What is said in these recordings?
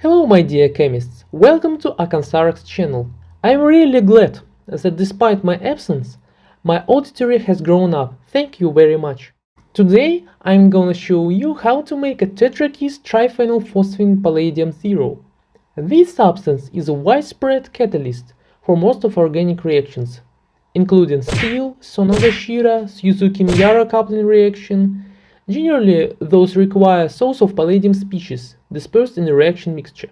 Hello my dear chemists, welcome to AcanthareX channel. I'm really glad that despite my absence, my auditory has grown up, thank you very much. Today I'm gonna show you how to make a tetrakistriphenylphosphinepalladium 0. This substance is a widespread catalyst for most of organic reactions, including Stille, Sonogashira, Suzuki-Miyara coupling reaction. Generally, those require source of palladium species dispersed in the reaction mixture.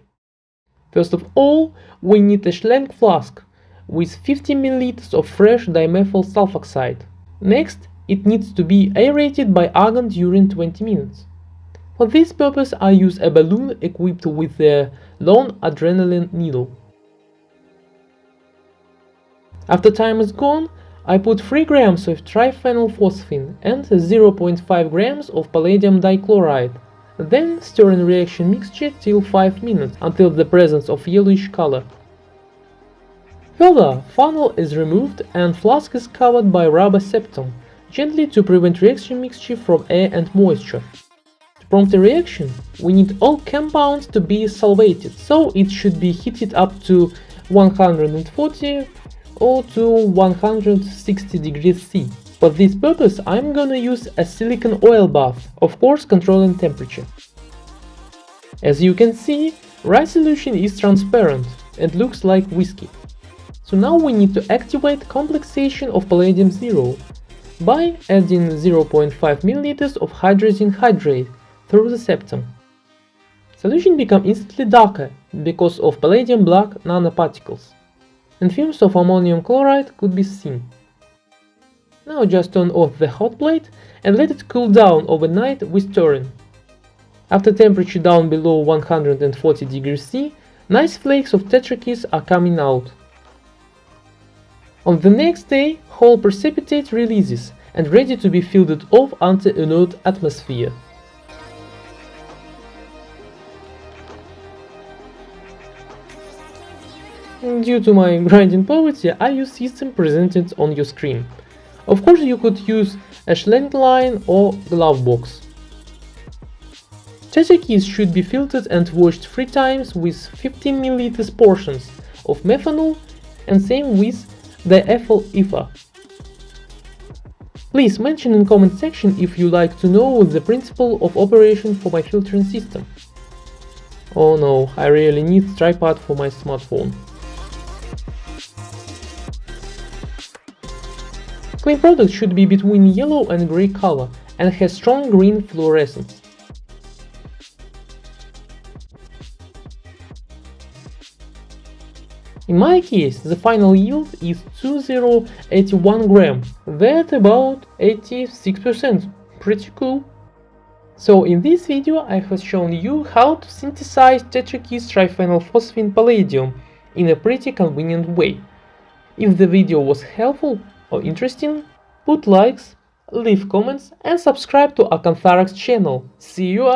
First of all, we need a Schlenk flask with 50 ml of fresh dimethylsulfoxide. Next, it needs to be aerated by argon during 20 minutes. For this purpose, I use a balloon equipped with a long adrenaline needle. After time is gone, I put 3 grams of triphenylphosphine and 0.5 grams of palladium dichloride, then stir in reaction mixture till 5 minutes until the presence of yellowish color. Further, funnel is removed and flask is covered by rubber septum, gently to prevent reaction mixture from air and moisture. To prompt a reaction, we need all compounds to be solvated, so it should be heated up to 140 or to 160 degrees C. For this purpose, I'm gonna use a silicone oil bath, of course controlling temperature. As you can see, rice solution is transparent and looks like whiskey. So now we need to activate complexation of palladium 0 by adding 0.5 ml of hydrazine hydrate through the septum. Solution becomes instantly darker because of palladium black nanoparticles, and fumes of ammonium chloride could be seen. Now just turn off the hot plate and let it cool down overnight with stirring. After temperature down below 140 degrees C, nice flakes of tetrakis are coming out. On the next day, whole precipitate releases and ready to be filtered off under inert atmosphere. Due to my grinding poverty, I use system presented on your screen. Of course, you could use a Schlenk line or glove box. Tetrakis should be filtered and washed 3 times with 15 ml portions of methanol and same with the ethyl ether. Please mention in comment section if you like to know the principle of operation for my filtering system. Oh no, I really need tripod for my smartphone. Clean product should be between yellow and grey color and has strong green fluorescence. In my case, the final yield is 2081 gram, that's about 86%, pretty cool. So in this video I have shown you how to synthesize tetrakistriphenylphosphinepalladium in a pretty convenient way. If the video was helpful or interesting, put likes, leave comments and subscribe to AcanthareX channel. See you!